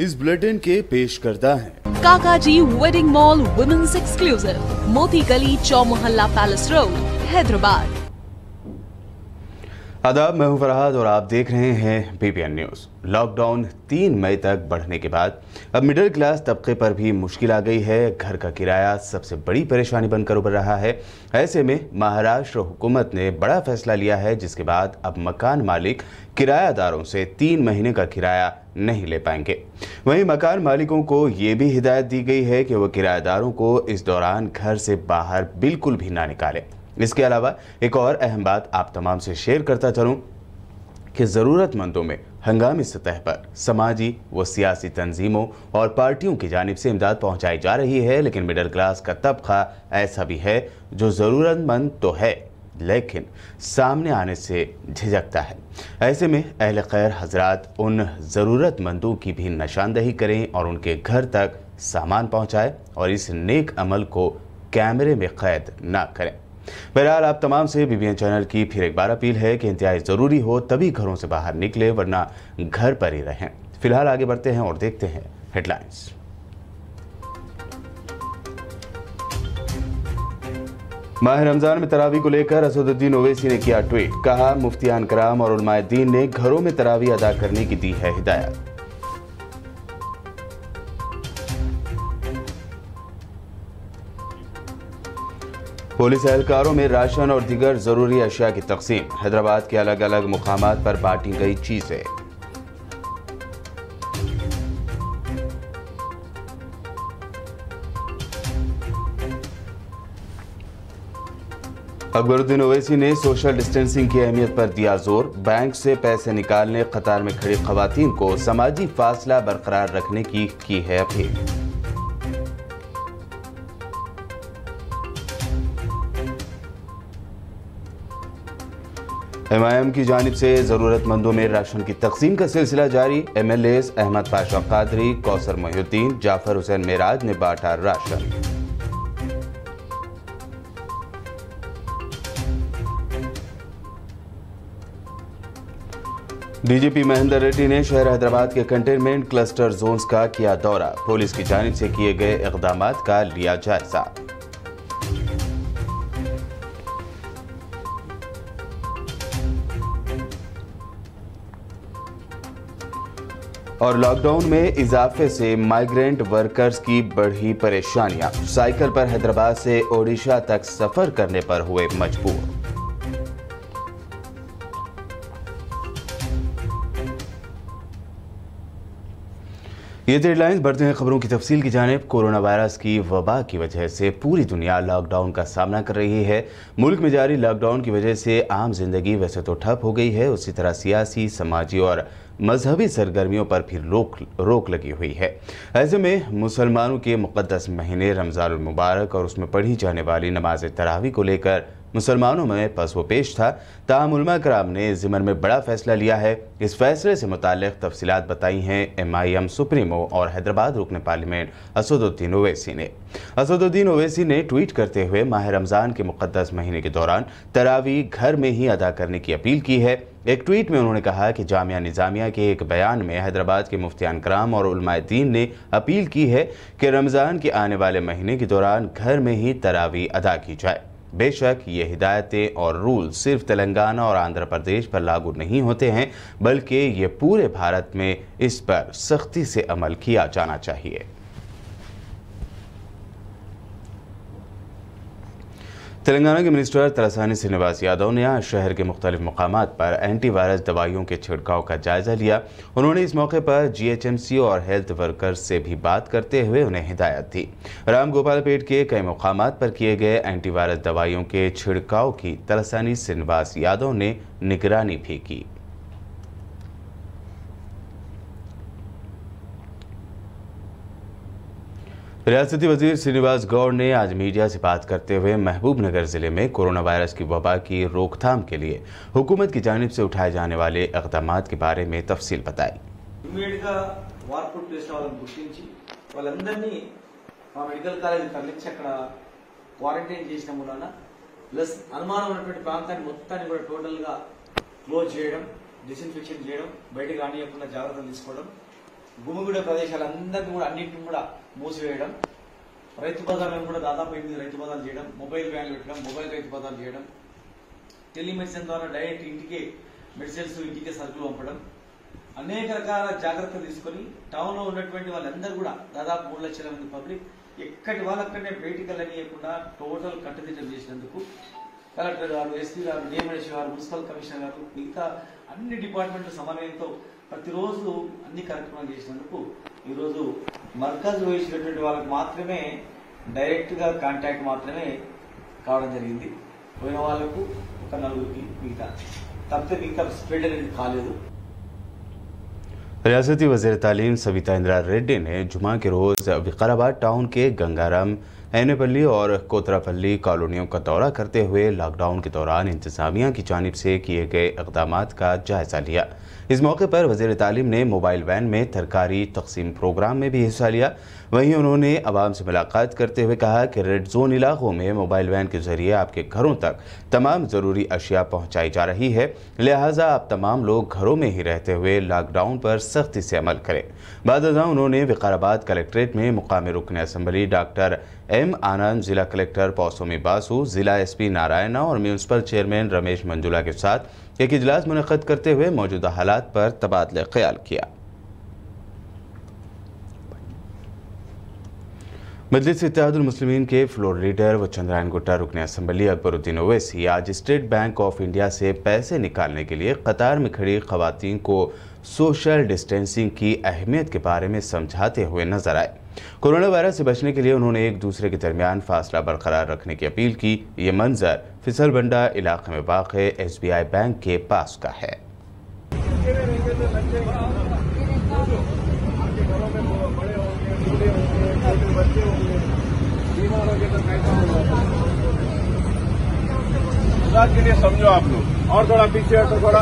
News bulletin के पेश करता है काकाजी वेडिंग मॉल वुमेन्स एक्सक्लूसिव, मोती गली, चौमुहल्ला पैलेस रोड, हैदराबाद। आदाब, मैं हूं फरहाद और आप देख रहे हैं बीबीएन न्यूज। लॉकडाउन 3 मई तक बढ़ने के बाद अब मिडिल क्लास तबके पर भी मुश्किल आ गई है। घर का किराया सबसे बड़ी परेशानी बनकर उभर रहा है। ऐसे में महाराष्ट्र हुकूमत ने बड़ा फैसला लिया है, जिसके बाद अब मकान मालिक किरायादारों से 3 महीने का किराया नहीं ले पाएंगे। वहीं मकान मालिकों को ये भी हिदायत दी गई है कि वो किराएदारों को इस दौरान घर से बाहर बिल्कुल भी ना निकालें। इसके अलावा एक और अहम बात आप तमाम से शेयर करता चलूं कि ज़रूरतमंदों में हंगामी सतह पर समाजी व सियासी तंजीमों और पार्टियों की जानिब से इमदाद पहुंचाई जा रही है, लेकिन मिडिल क्लास का तबका ऐसा भी है जो ज़रूरतमंद तो है लेकिन सामने आने से झिझकता है। ऐसे में अहले खैर हजरात उन ज़रूरतमंदों की भी निशानदही करें और उनके घर तक सामान पहुंचाएं और इस नेक अमल को कैमरे में कैद ना करें। बहरहाल आप तमाम से बीबीएन चैनल की फिर एक बार अपील है कि इंतहाई ज़रूरी हो तभी घरों से बाहर निकले, वरना घर पर ही रहें। फिलहाल आगे बढ़ते हैं और देखते हैं हेडलाइंस। माह रमजान में तरावी को लेकर असदुद्दीन ओवैसी ने किया ट्वीट। कहा, मुफ्तियान कराम और उलमाए दीन ने घरों में तरावी अदा करने की दी है हिदायत। पुलिस एहलकारों में राशन और दीगर जरूरी अशिया की तकसीम। हैदराबाद के अलग अलग मुकामात पर बांटी गई चीजें। अकबरुद्दीन ओवैसी ने सोशल डिस्टेंसिंग की अहमियत पर दिया जोर। बैंक से पैसे निकालने कतार में खड़ी खवातीन को समाजी फासला बरकरार रखने की है अपील। एमआईएम की जानिब से जरूरतमंदों में राशन की तकसीम का सिलसिला जारी। एमएलएस अहमद पाशा कादरी, कौसर मोहिउद्दीन, जाफर हुसैन मेराज ने बांटा राशन। डीजीपी महेंद्र रेड्डी ने शहर हैदराबाद के कंटेनमेंट क्लस्टर जोन्स का किया दौरा। पुलिस की जानिब से किए गए इक़दामात का लिया जायजा। और लॉकडाउन में इजाफे से माइग्रेंट वर्कर्स की बढ़ी परेशानियां। साइकिल पर हैदराबाद से ओडिशा तक सफर करने पर हुए मजबूर। ये हेडलाइंस। बढ़ते हैं खबरों की तफसील की जानिब। कोरोना वायरस की वबा की वजह से पूरी दुनिया लॉकडाउन का सामना कर रही है। मुल्क में जारी लॉकडाउन की वजह से आम जिंदगी वैसे तो ठप हो गई है, उसी तरह सियासी, समाजी और मजहबी सरगर्मियों पर फिर रोक लगी हुई है। ऐसे में मुसलमानों के मुक़द्दस महीने रमज़ानुल मुबारक और उसमें पढ़ी जाने वाली नमाज तरावी को लेकर मुसलमानों में पसो पेश था। ताहम उलमा कराम ने ज़िमन में बड़ा फैसला लिया है। इस फैसले से मुताल्लिक़ तफसीलात बताई हैं एमआईएम सुप्रीमो और हैदराबाद रुकन पार्लियामेंट असदुद्दीन ओवैसी ने। असदुद्दीन ओवैसी ने ट्वीट करते हुए माह रमज़ान के मुक़द्दस महीने के दौरान तरावी घर में ही अदा करने की अपील की है। एक ट्वीट में उन्होंने कहा कि जामिया निज़ामिया के एक बयान में हैदराबाद के मुफ्तियान कराम और उलमाए दीन ने अपील की है कि रमज़ान के आने वाले महीने के दौरान घर में ही तरावी अदा की जाए। बेशक ये हिदायतें और रूल सिर्फ तेलंगाना और आंध्र प्रदेश पर लागू नहीं होते हैं, बल्कि ये पूरे भारत में इस पर सख्ती से अमल किया जाना चाहिए। तेलंगाना के मिनिस्टर तलसानी श्रीनिवास यादव ने आज शहर के मुख्तलिफ मकामात पर एंटीवायरस दवाइयों के छिड़काव का जायजा लिया। उन्होंने इस मौके पर जीएचएमसी और हेल्थ वर्कर्स से भी बात करते हुए उन्हें हिदायत दी। राम गोपालपेट के कई मकामात पर किए गए एंटीवायरस दवाइयों के छिड़काव की तलसानी श्रीनिवास यादव ने निगरानी भी की। रियासती वजीर श्रीनिवास गौड़ ने आज मीडिया से बात करते हुए महबूब नगर जिले में कोरोना वायरस की वबा की रोकथाम के लिए हुकूमत की जानिब से उठाए जाने वाले इक़दामात के बारे में तफसील बताई। గుమిగూడే ప్రదేశాలందరినీ కూడా అన్నింటిని కూడా మూసివేయడం, రైతు బజార్లను కూడా దాదాపు 8 రైతు బజార్లు చేయడం, మొబైల్ వ్యాన్లు పెట్టడం, మొబైల్ రైతు బజార్లు చేయడం, టెలిమెడిసిన్ ద్వారా డైరెక్ట్ ఇంటికే మెడిసిన్స్, ఇంటికే సరుకులు పంపడం, అనేక రకాల జాగ్రత్తలు తీసుకొని టౌన్ లో ఉన్నటువంటి వాళ్ళందరూ కూడా దాదాపు 3 లక్షల మంది పబ్లిక్ ఎక్కడి వాళ్ళక్కడనే బయటికి వెళ్ళనీయకుండా టోటల్ కట్టుదిట్టం చేసినందుకు కలెక్టర్ గారు, ఎస్పీ గారు, డిఎంఎస్ గారు, మున్సిపల్ కమిషనర్ గారు, మిగతా అన్ని డిపార్ట్మెంట్ల సమన్వయంతో ప్రతిరోజు అన్ని కార్యక్రమాలు చేసినందుకు ఈరోజు మర్కజ్ వేసినటువంటి వాళ్ళకి మాత్రమే డైరెక్ట్ గా కాంటాక్ట్ మాత్రమే కావడం జరిగింది. పోయిన వాళ్ళకు ఒక 4 మిగతా తప్పితే మిగతా స్ప్రెడ్ అనేది కాలేదు. रियासती वज़ीर तालीम सविता इंदिरा रेड्डी ने जुमा के रोज़ विकाराबाद टाउन के गंगाराम, ऐनेपल्ली और कोतरापल्ली कॉलोनियों का दौरा करते हुए लॉकडाउन के दौरान इंतज़ामिया की जानिब से किए गए इक़दामात का जायज़ा लिया। इस मौके पर वज़ीर तालीम ने मोबाइल वैन में तरकारी तकसीम प्रोग्राम में भी हिस्सा लिया। वहीं उन्होंने आवाम से मुलाकात करते हुए कहा कि रेड जोन इलाकों में मोबाइल वैन के जरिए आपके घरों तक तमाम ज़रूरी अशिया पहुँचाई जा रही है, लिहाजा आप तमाम लोग घरों में ही रहते हुए लॉकडाउन पर सख्ती से अमल करें। बाद उन्होंने विकाराबाद कलेक्ट्रेट में मुकामी रुकन असम्बली डॉक्टर एम आनंद, जिला कलेक्टर पौसोमी बासु, जिला एसपी नारायणा और म्यूनसिपल चेयरमैन रमेश मंजुला के साथ एक इजलास मुनक़्क़द करते हुए मौजूदा हालात पर तबादला ख्याल किया। मजलिस इत्तेहादुल मुस्लिमीन के फ्लोर लीडर व चंद्रायन गुट्टा रुकन असम्बली अकबरुद्दीन ओवैसी आज स्टेट बैंक ऑफ इंडिया से पैसे निकालने के लिए कतार में खड़ी खवातीन को सोशल डिस्टेंसिंग की अहमियत के बारे में समझाते हुए नजर आए। कोरोना वायरस से बचने के लिए उन्होंने एक दूसरे के दरमियान फासला बरकरार रखने की अपील की। ये मंजर फिसलबंडा इलाके में वाक़े SBI बैंक के पास का है। के लिए समझो आप लोग, और थोड़ा पीछे हटो, थोड़ा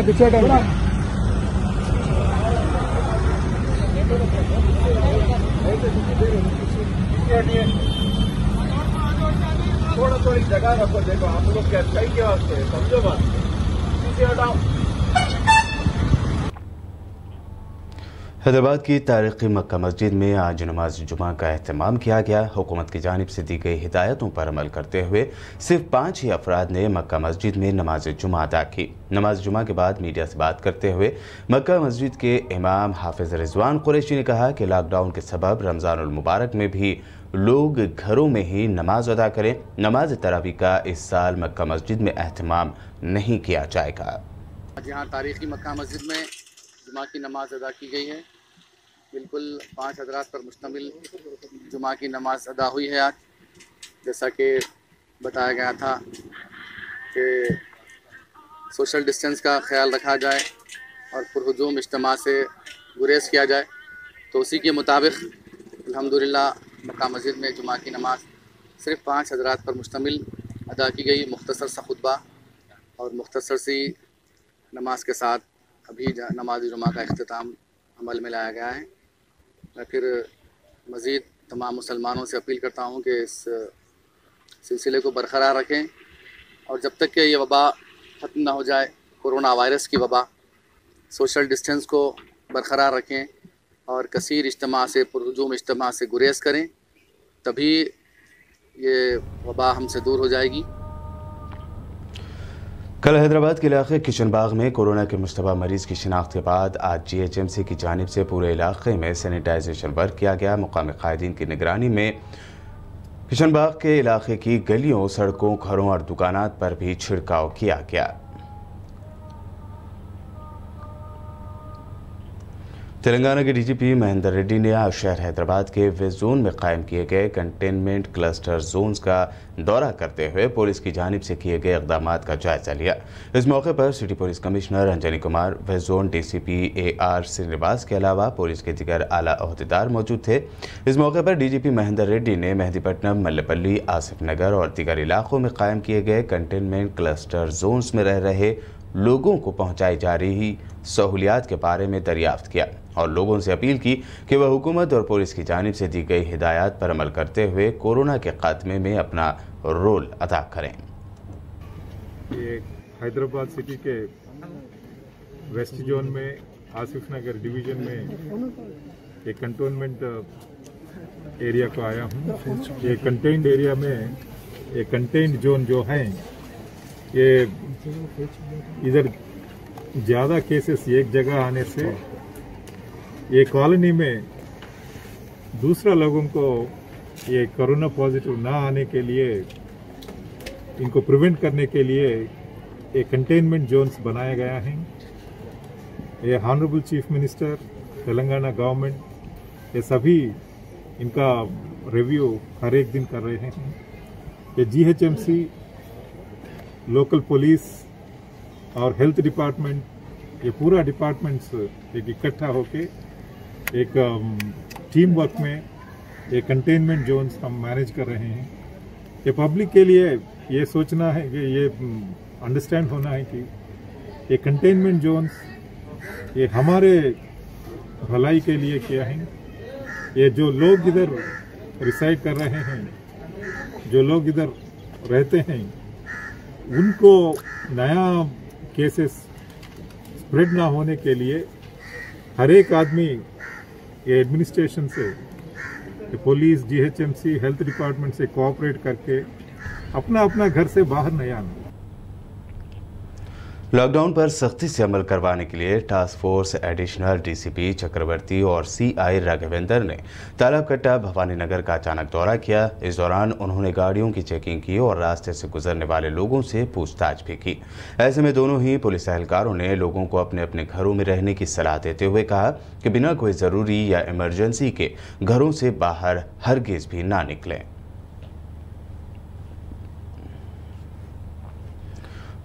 पीछे हटो। थोड़ी जगह रखो। देखो आप लोग क्या सही के वास्ते समझो बात, पीछे हटाओ। हैदराबाद की तारीखी मक्का मस्जिद में आज नमाज जुमा का एहतमाम किया गया। हुकूमत की जानिब से दी गई हिदायतों पर अमल करते हुए सिर्फ 5 ही अफराद ने मक्का मस्जिद में नमाज जुमा अदा की। नमाज जुमा के बाद मीडिया से बात करते हुए मक्का मस्जिद के इमाम हाफिज रिजवान कुरैशी ने कहा कि लॉकडाउन के सबब रमज़ानुल मुबारक में भी लोग घरों में ही नमाज अदा करें। नमाज तरावी का इस साल मक्का मस्जिद में एहतमाम नहीं किया जाएगा। यहाँ तारीखी मक्का मस्जिद में जुमा की नमाज अदा की गई है। बिल्कुल 5 हज़रात पर मुश्तमिल जुमा की नमाज अदा हुई है। आज जैसा कि बताया गया था कि सोशल डिस्टेंस का ख्याल रखा जाए और पुरहुजूम इज्तिमा से गुरेज किया जाए, तो उसी के मुताबिक अल्हम्दुलिल्लाह मक्का मस्जिद में जुमा की नमाज सिर्फ 5 हज़रात पर मुश्तमिल अदा की गई। मुख्तसर सा खुतबा और मुख्तसर सी नमाज के साथ अभी नमाज जुमा का इख्तिताम अमल में लाया गया है। मैं फिर मज़ीद तमाम मुसलमानों से अपील करता हूँ कि इस सिलसिले को बरकरार रखें और जब तक कि ये वबा ख़त्म ना हो जाए, कोरोना वायरस की वबा, सोशल डिस्टेंस को बरकरार रखें और कसीर इज्तिमा से, पुरहुजूम इज्तिमा से गुरेज करें, तभी ये वबा हमसे दूर हो जाएगी। कल हैदराबाद के इलाके किशनबाग में कोरोना के मुश्तबा मरीज की शिनाख्त के बाद आज GHMC की जानिब से पूरे इलाके में सैनिटाइजेशन वर्क किया गया। मुकामी कायदीन की निगरानी में किशनबाग के इलाके की गलियों, सड़कों, घरों और दुकानात पर भी छिड़काव किया गया। तेलंगाना के DGP महेंद्र रेड्डी ने आज शहर हैदराबाद के वेस्ट जोन में कायम किए गए कंटेनमेंट क्लस्टर जोन्स का दौरा करते हुए पुलिस की जानिब से किए गए इक़दामात का जायजा लिया। इस मौके पर city police commissioner Anjani Kumar, west zone DCP AR Srinivas के अलावा पुलिस के दीगर आला ओहदेदार मौजूद थे। इस मौके पर DGP महेंद्र रेड्डी ने मेहदीपट्टनम, मल्लेपल्ली, आसिफ नगर और दीगर इलाकों में कायम किए गए कंटेनमेंट क्लस्टर जोन्स में रह रहे लोगों को पहुँचाई जा रही सहूलियात के बारे में दरियाफ्त किया और लोगों से अपील की कि वह हुकूमत और पुलिस की जानिब से दी गई हिदायत पर अमल करते हुए कोरोना के खात्मे में अपना रोल अदा करें। ये हैदराबाद सिटी के वेस्ट जोन में आसिफ नगर डिवीजन में एक कंटोनमेंट एरिया को आया हूँ। ये कंटेन्ड एरिया में ये कंटेन्ड जोन जो है ये इधर ज़्यादा केसेस एक जगह आने से ये कॉलोनी में दूसरा लोगों को ये कोरोना पॉजिटिव ना आने के लिए इनको प्रिवेंट करने के लिए ये कंटेनमेंट जोन्स बनाया गया है। ये honourable chief minister Telangana government ये सभी इनका रिव्यू हर एक दिन कर रहे हैं। ये जीएचएमसी, लोकल पुलिस और हेल्थ डिपार्टमेंट ये पूरा डिपार्टमेंट्स एक इकट्ठा होके एक टीम वर्क में ये कंटेनमेंट जोन्स हम मैनेज कर रहे हैं। ये पब्लिक के लिए ये सोचना है कि ये अंडरस्टैंड होना है कि ये कंटेनमेंट जोन्स ये हमारे भलाई के लिए किया है। ये जो लोग इधर रिसाइड कर रहे हैं, जो लोग इधर रहते हैं, उनको नया केसेस स्प्रेड ना होने के लिए हर एक आदमी ये एडमिनिस्ट्रेशन से, ये पुलिस, जीएचएमसी, हेल्थ डिपार्टमेंट से कोऑपरेट करके अपना अपना घर से बाहर नहीं आना। लॉकडाउन पर सख्ती से अमल करवाने के लिए टास्क फोर्स एडिशनल डीसीपी चक्रवर्ती और सीआई राघवेंद्र ने तालाबकट्टा भवानी नगर का अचानक दौरा किया। इस दौरान उन्होंने गाड़ियों की चेकिंग की और रास्ते से गुजरने वाले लोगों से पूछताछ भी की। ऐसे में दोनों ही पुलिस एहलकारों ने लोगों को अपने अपने घरों में रहने की सलाह देते हुए कहा कि बिना कोई ज़रूरी या इमरजेंसी के घरों से बाहर हरगिज़ भी ना निकलें।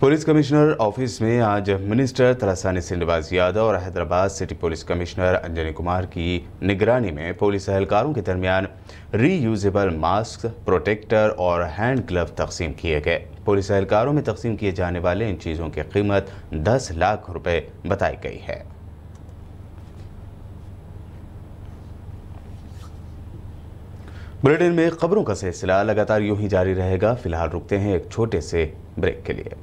पुलिस कमिश्नर ऑफिस में आज मिनिस्टर तलसानी श्रीनिवास यादव और Hyderabad city police commissioner Anjani Kumar की निगरानी में पुलिस एहलकारों के दरमियान रीयूजेबल मास्क, प्रोटेक्टर और हैंड ग्लव तकसीम किए गए। पुलिस एहलकारों में तकसीम किए जाने वाले इन चीज़ों की कीमत 10 लाख रुपए बताई गई है। बुलेटिन में खबरों का सिलसिला लगातार यूं ही जारी रहेगा। फिलहाल रुकते हैं एक छोटे से ब्रेक के लिए।